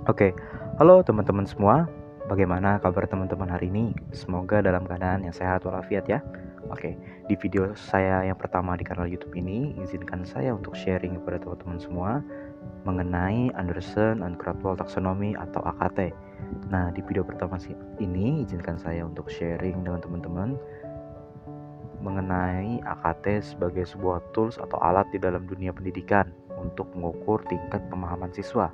Oke, halo teman-teman semua. Bagaimana kabar teman-teman hari ini? Semoga dalam keadaan yang sehat walafiat ya. Oke, di video saya yang pertama di kanal YouTube ini, izinkan saya untuk sharing kepada teman-teman semua mengenai Anderson and Krathwohl Taxonomy atau AKT. Nah, di video pertama ini, izinkan saya untuk sharing dengan teman-teman mengenai AKT sebagai sebuah tools atau alat di dalam dunia pendidikan untuk mengukur tingkat pemahaman siswa.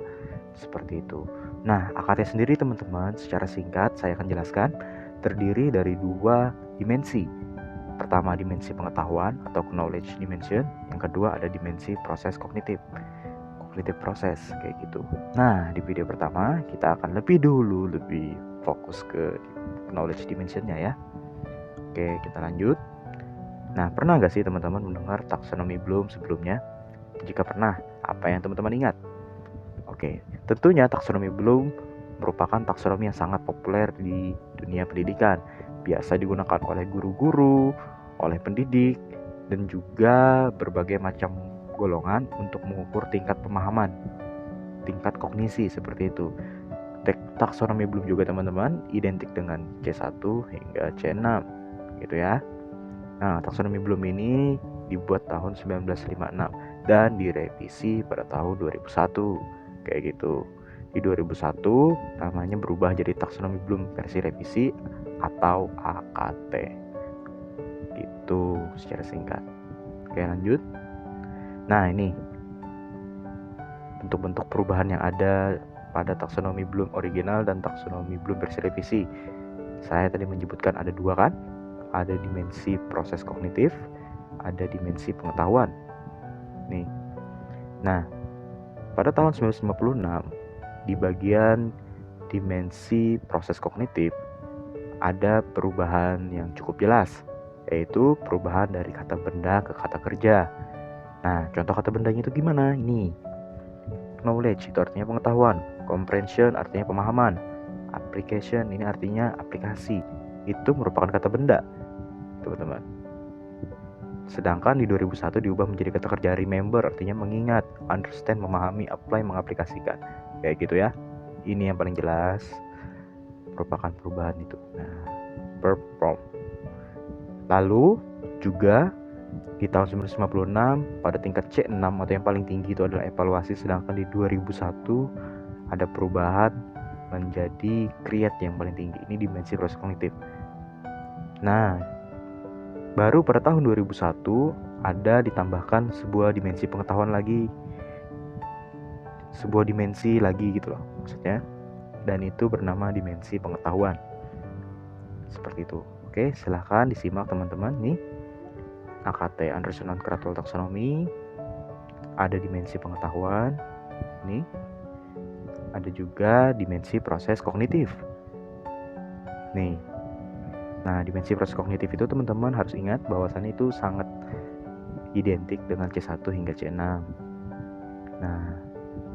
Seperti itu. Nah, AKT sendiri teman-teman, secara singkat saya akan jelaskan, terdiri dari dua dimensi. Pertama, dimensi pengetahuan atau knowledge dimension. Yang kedua, ada dimensi proses kognitif proses, kayak gitu. Nah, di video pertama kita akan lebih fokus ke knowledge dimensionnya ya. Oke, kita lanjut. Nah, pernah gak sih teman-teman mendengar taksonomi Bloom sebelumnya? Jika pernah, apa yang teman-teman ingat? Oke, tentunya taksonomi Bloom merupakan taksonomi yang sangat populer di dunia pendidikan. Biasa digunakan oleh guru-guru, oleh pendidik, dan juga berbagai macam golongan untuk mengukur tingkat pemahaman, tingkat kognisi seperti itu. Taksonomi Bloom juga teman-teman identik dengan C1 hingga C6 gitu ya. Nah, taksonomi Bloom ini dibuat tahun 1956 dan direvisi pada tahun 2001. Kayak gitu. Di 2001 namanya berubah jadi taksonomi Bloom versi revisi atau AKT. Itu secara singkat. Oke, lanjut. Nah, ini bentuk-bentuk perubahan yang ada pada taksonomi Bloom original dan taksonomi Bloom versi revisi. Saya tadi menyebutkan ada dua kan? Ada dimensi proses kognitif, ada dimensi pengetahuan. Nih. Nah, pada tahun 1956 di bagian dimensi proses kognitif ada perubahan yang cukup jelas, yaitu perubahan dari kata benda ke kata kerja. Nah, contoh kata bendanya itu gimana? Ini knowledge itu artinya pengetahuan, comprehension artinya pemahaman, application ini artinya aplikasi. Itu merupakan kata benda, teman-teman. Sedangkan di 2001 diubah menjadi kata kerja remember, artinya mengingat, understand, memahami, apply, mengaplikasikan. Kayak gitu ya. Ini yang paling jelas merupakan perubahan itu. Nah, verb prompt. Lalu juga di tahun 1956 pada tingkat C6 atau yang paling tinggi itu adalah evaluasi, sedangkan di 2001 ada perubahan menjadi create yang paling tinggi. Ini dimensi proses kognitif. Nah, baru pada tahun 2001 ada ditambahkan sebuah dimensi pengetahuan lagi. Sebuah dimensi lagi gitu loh maksudnya. Dan itu bernama dimensi pengetahuan. Seperti itu. Oke, silahkan disimak teman-teman nih. AKT Anderson and Krathwohl Taxonomy. Ada dimensi pengetahuan. Nih. Ada juga dimensi proses kognitif. Nih. Nah, dimensi proses kognitif itu teman-teman harus ingat bahwasannya itu sangat identik dengan C1 hingga C6. Nah,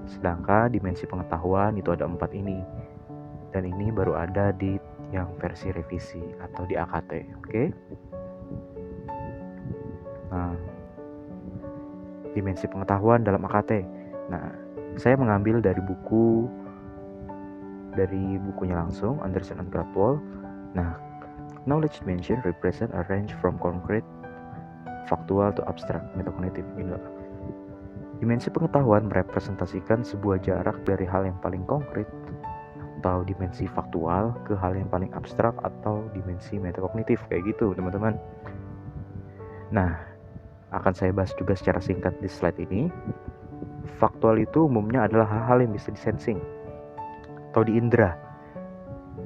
sedangkan dimensi pengetahuan itu ada 4 ini. Dan ini baru ada di yang versi revisi atau di AKT. Oke? Nah, dimensi pengetahuan dalam AKT. Nah, saya mengambil dari bukunya langsung, Anderson and Krathwohl. Nah, knowledge dimension represent a range from concrete, factual to abstract metacognitive. Dimensi pengetahuan merepresentasikan sebuah jarak dari hal yang paling konkret atau dimensi faktual ke hal yang paling abstrak atau dimensi metakognitif, kayak gitu teman-teman. Nah, akan saya bahas juga secara singkat di slide ini. Faktual itu umumnya adalah hal-hal yang bisa disensing atau diindra.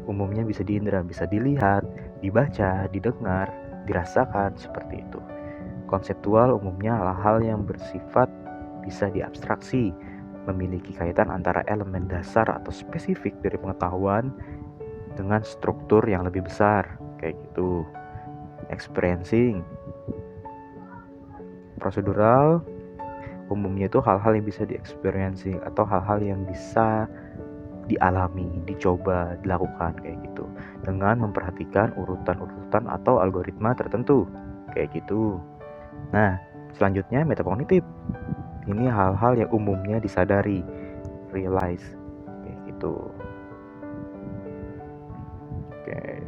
Umumnya bisa diindra, bisa dilihat, dibaca, didengar, dirasakan, seperti itu. Konseptual umumnya hal-hal yang bersifat bisa diabstraksi, memiliki kaitan antara elemen dasar atau spesifik dari pengetahuan dengan struktur yang lebih besar, kayak gitu. Experiencing. Prosedural umumnya itu hal-hal yang bisa di-experiencing atau hal-hal yang bisa dialami, dicoba, dilakukan, kayak gitu, dengan memperhatikan urutan-urutan atau algoritma tertentu, kayak gitu. Nah, selanjutnya metakognitif. Ini hal-hal yang umumnya disadari, realize kayak gitu. Oke,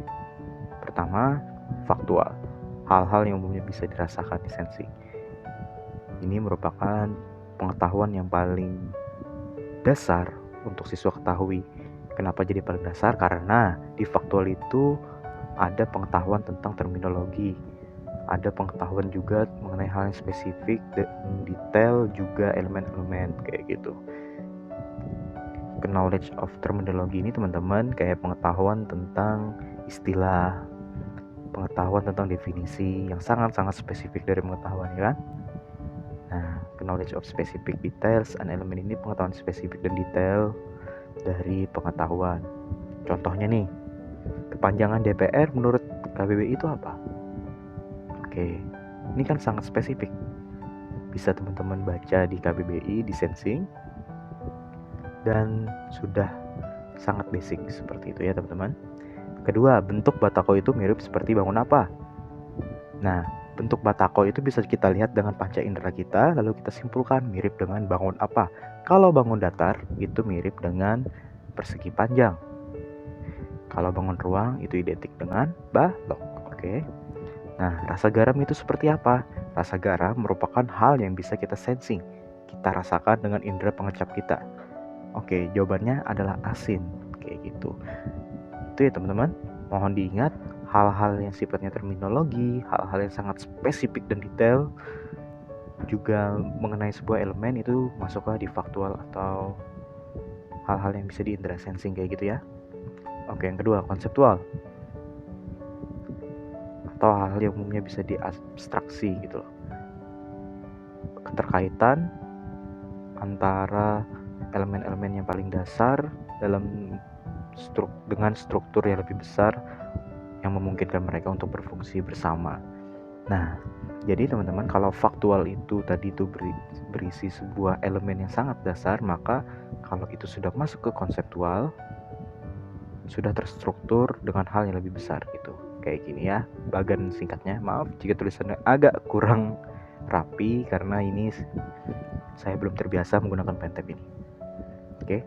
pertama faktual, hal-hal yang umumnya bisa dirasakan di sensing. Ini merupakan pengetahuan yang paling dasar untuk siswa ketahui. Kenapa jadi paling dasar? Karena di faktual itu ada pengetahuan tentang terminologi, ada pengetahuan juga mengenai hal yang spesifik, detail, juga elemen-elemen kayak gitu. Knowledge of terminologi ini teman-teman kayak pengetahuan tentang istilah, pengetahuan tentang definisi yang sangat-sangat spesifik dari pengetahuan, ya kan? Nah, knowledge of specific details and element ini pengetahuan spesifik dan detail dari pengetahuan. Contohnya nih, kepanjangan DPR menurut KBBI itu apa? Oke, ini kan sangat spesifik. Bisa teman-teman baca di KBBI, di sensing, dan sudah sangat basic seperti itu ya teman-teman. Kedua, bentuk batako itu mirip seperti bangun apa? Nah, bentuk batako itu bisa kita lihat dengan panca indera kita, lalu kita simpulkan mirip dengan bangun apa. Kalau bangun datar, itu mirip dengan persegi panjang. Kalau bangun ruang, itu identik dengan balok. Oke. Nah, rasa garam itu seperti apa? Rasa garam merupakan hal yang bisa kita sensing, kita rasakan dengan indera pengecap kita. Oke, jawabannya adalah asin, kayak gitu. Itu ya teman-teman, mohon diingat hal-hal yang sifatnya terminologi, hal-hal yang sangat spesifik dan detail, juga mengenai sebuah elemen itu masuklah di faktual atau hal-hal yang bisa di indera sensing kayak gitu ya. Oke, yang kedua, konseptual atau hal-hal yang umumnya bisa diabstraksi gitu. Keterkaitan antara elemen-elemen yang paling dasar dalam dengan struktur yang lebih besar yang memungkinkan mereka untuk berfungsi bersama. Nah, jadi teman-teman, kalau faktual itu tadi itu berisi sebuah elemen yang sangat dasar, maka kalau itu sudah masuk ke konseptual, sudah terstruktur dengan hal yang lebih besar gitu. Kayak gini ya, bagian singkatnya. Maaf jika tulisannya agak kurang rapi karena ini saya belum terbiasa menggunakan pen tab ini. Oke.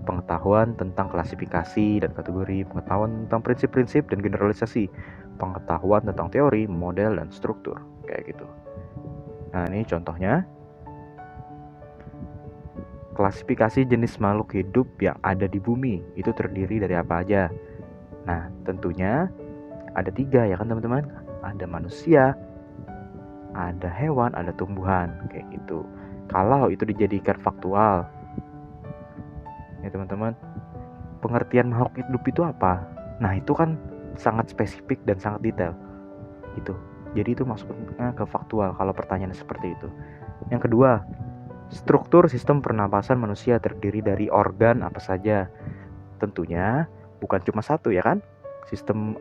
Pengetahuan tentang klasifikasi dan kategori, pengetahuan tentang prinsip-prinsip dan generalisasi, pengetahuan tentang teori, model, dan struktur, kayak gitu. Nah, ini contohnya. Klasifikasi jenis makhluk hidup yang ada di bumi itu terdiri dari apa aja? Nah, tentunya ada 3 ya kan teman-teman? Ada manusia, ada hewan, ada tumbuhan, kayak gitu. Kalau itu dijadikan faktual, ya teman-teman, pengertian makhluk hidup itu apa? Nah, itu kan sangat spesifik dan sangat detail gitu. Jadi itu masuknya ke faktual kalau pertanyaannya seperti itu. Yang kedua, struktur sistem pernapasan manusia terdiri dari organ apa saja? Tentunya bukan cuma satu ya kan? Sistem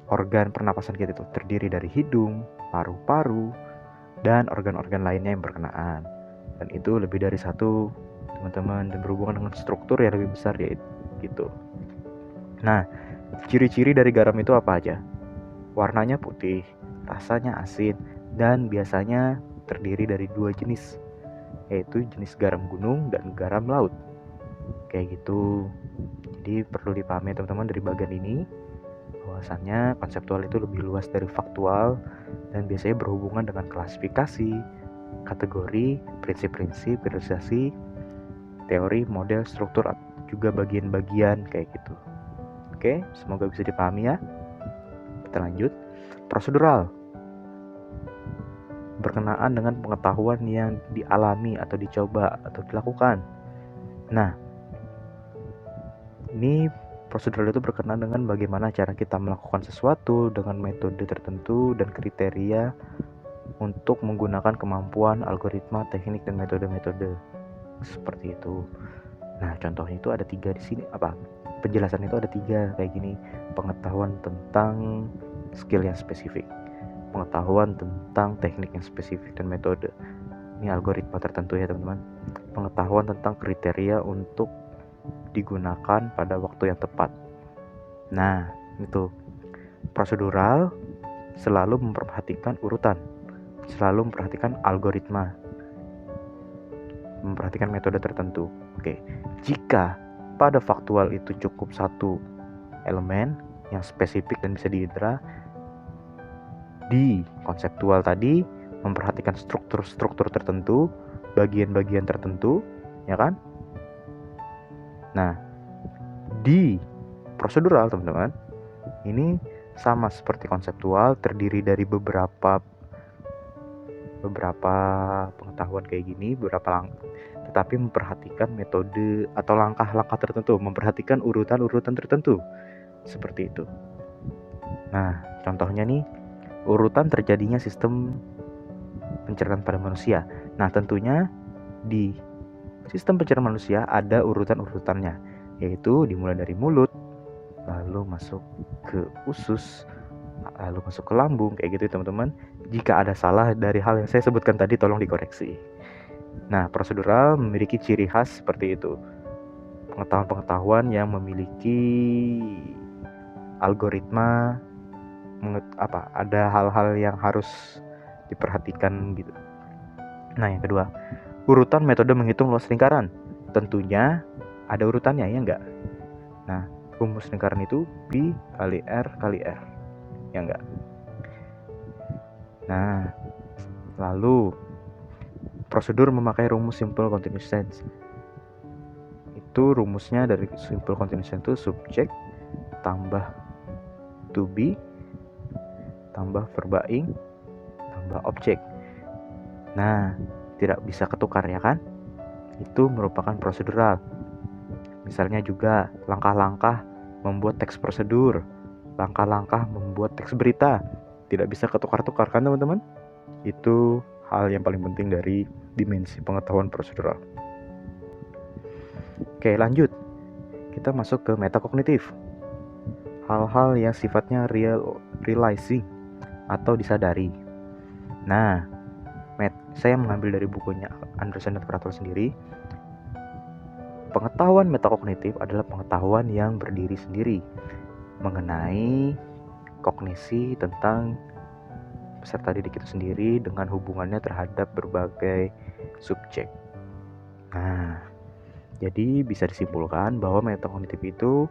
organ pernapasan kita itu terdiri dari hidung, paru-paru, dan organ-organ lainnya yang berkenaan. Dan itu lebih dari satu teman-teman, dan berhubungan dengan struktur yang lebih besar ya gitu. Nah, ciri-ciri dari garam itu apa aja? Warnanya putih, rasanya asin, dan biasanya terdiri dari 2 jenis, yaitu jenis garam gunung dan garam laut. Kayak gitu. Jadi perlu dipahami teman-teman dari bagian ini, bahwasannya konseptual itu lebih luas dari faktual dan biasanya berhubungan dengan klasifikasi, kategori, prinsip-prinsip, generalisasi, teori, model, struktur, juga bagian-bagian kayak gitu. Oke, semoga bisa dipahami ya. Kita lanjut. Prosedural, berkenaan dengan pengetahuan yang dialami atau dicoba atau dilakukan. Nah, ini prosedural itu berkenaan dengan bagaimana cara kita melakukan sesuatu dengan metode tertentu dan kriteria untuk menggunakan kemampuan, algoritma, teknik, dan metode-metode seperti itu. Nah, contohnya itu ada 3 di sini. Penjelasan itu ada 3 kayak gini. Pengetahuan tentang skill yang spesifik, pengetahuan tentang teknik yang spesifik dan metode. Ini algoritma tertentu ya teman-teman. Pengetahuan tentang kriteria untuk digunakan pada waktu yang tepat. Nah, itu prosedural selalu memperhatikan urutan, selalu memperhatikan algoritma. memperhatikan metode tertentu. Oke, jika pada faktual itu cukup satu elemen yang spesifik dan bisa diindra, di konseptual tadi memperhatikan struktur-struktur tertentu, bagian-bagian tertentu, ya kan? Nah, di prosedural teman-teman, ini sama seperti konseptual, terdiri dari beberapa pengetahuan kayak gini, tetapi memperhatikan metode atau langkah-langkah tertentu, memperhatikan urutan-urutan tertentu, seperti itu. Nah, contohnya nih, urutan terjadinya sistem pencernaan pada manusia. Nah, tentunya di sistem pencernaan manusia ada urutan-urutannya, yaitu dimulai dari mulut, lalu masuk ke usus, lalu masuk ke lambung, kayak gitu teman-teman. Jika ada salah dari hal yang saya sebutkan tadi, tolong dikoreksi. Nah, prosedural memiliki ciri khas seperti itu. Pengetahuan-pengetahuan yang memiliki algoritma, ada hal-hal yang harus diperhatikan gitu. Nah, yang kedua, urutan metode menghitung luas lingkaran. Tentunya ada urutannya, ya enggak? Nah, rumus lingkaran itu Pi kali R kali R, ya enggak? Nah, lalu prosedur memakai rumus simple continuous tense. Itu rumusnya dari simple continuous tense itu subjek tambah to be tambah verba ing tambah objek. Nah, tidak bisa ketukar, ya kan? Itu merupakan prosedural. Misalnya juga langkah-langkah membuat teks prosedur, langkah-langkah membuat teks berita, tidak bisa ketukar-tukar kan teman-teman? Itu hal yang paling penting dari dimensi pengetahuan prosedural. Oke, lanjut. Kita masuk ke metakognitif. Hal-hal yang sifatnya realizing atau disadari. Nah, saya mengambil dari bukunya Anderson dan Krathwohl sendiri. Pengetahuan metakognitif adalah pengetahuan yang berdiri sendiri mengenai kognisi tentang peserta didik itu sendiri dengan hubungannya terhadap berbagai subjek. Nah, jadi bisa disimpulkan bahwa metakognitif itu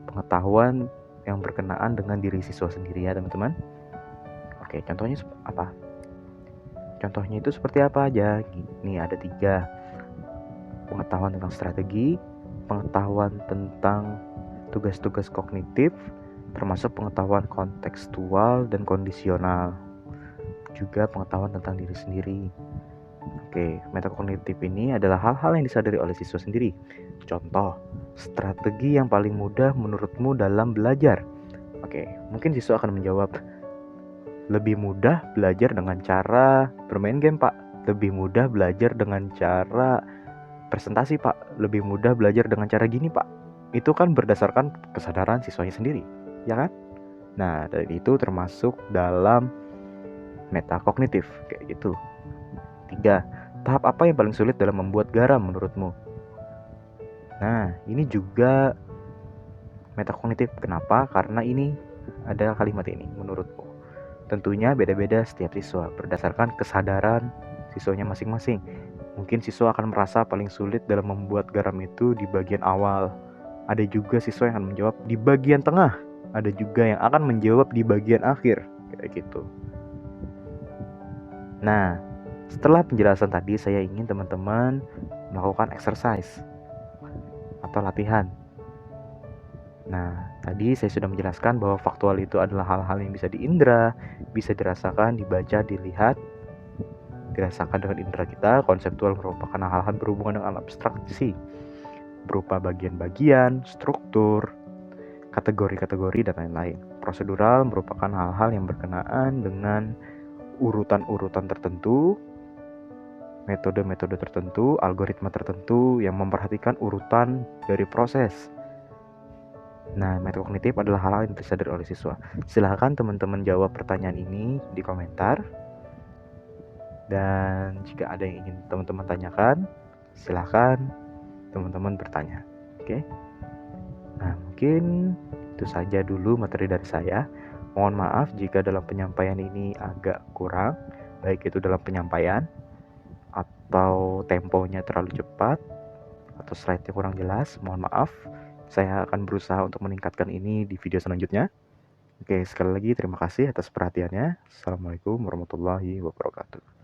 pengetahuan yang berkenaan dengan diri siswa sendiri, ya teman-teman. Oke, contohnya apa? Contohnya itu seperti apa aja? Ini ada 3. Pengetahuan tentang strategi, pengetahuan tentang tugas-tugas kognitif, termasuk pengetahuan kontekstual dan kondisional, juga pengetahuan tentang diri sendiri. Oke, metakognitif ini adalah hal-hal yang disadari oleh siswa sendiri. Contoh, strategi yang paling mudah menurutmu dalam belajar. Oke, mungkin siswa akan menjawab, lebih mudah belajar dengan cara bermain game, Pak. Lebih mudah belajar dengan cara presentasi, Pak. Lebih mudah belajar dengan cara gini, Pak. Itu kan berdasarkan kesadaran siswanya sendiri, ya kan? Nah, dari itu termasuk dalam metakognitif, kayak gitu. 3. Tahap apa yang paling sulit dalam membuat garam menurutmu? Nah, ini juga metakognitif. Kenapa? Karena ini ada kalimat ini menurutku. Tentunya beda-beda setiap siswa berdasarkan kesadaran siswanya masing-masing. Mungkin siswa akan merasa paling sulit dalam membuat garam itu di bagian awal. Ada juga siswa yang akan menjawab di bagian tengah. Ada juga yang akan menjawab di bagian akhir, kayak gitu. Nah, setelah penjelasan tadi, saya ingin teman-teman melakukan exercise atau latihan. Nah, tadi saya sudah menjelaskan bahwa faktual itu adalah hal-hal yang bisa diindra, bisa dirasakan, dibaca, dilihat, dirasakan dengan indera kita. Konseptual merupakan hal-hal berhubungan dengan abstraksi, berupa bagian-bagian, struktur, kategori-kategori, dan lain-lain. Prosedural merupakan hal-hal yang berkenaan dengan urutan-urutan tertentu, metode-metode tertentu, algoritma tertentu yang memperhatikan urutan dari proses. Nah, metakognitif adalah hal-hal yang disadari oleh siswa. Silahkan teman-teman jawab pertanyaan ini di komentar. Dan jika ada yang ingin teman-teman tanyakan, silahkan teman-teman bertanya. Oke? Nah, mungkin itu saja dulu materi dari saya. Mohon maaf jika dalam penyampaian ini agak kurang, baik itu dalam penyampaian atau temponya terlalu cepat atau slide-nya kurang jelas, mohon maaf. Saya akan berusaha untuk meningkatkan ini di video selanjutnya. Oke, sekali lagi terima kasih atas perhatiannya. Assalamualaikum warahmatullahi wabarakatuh.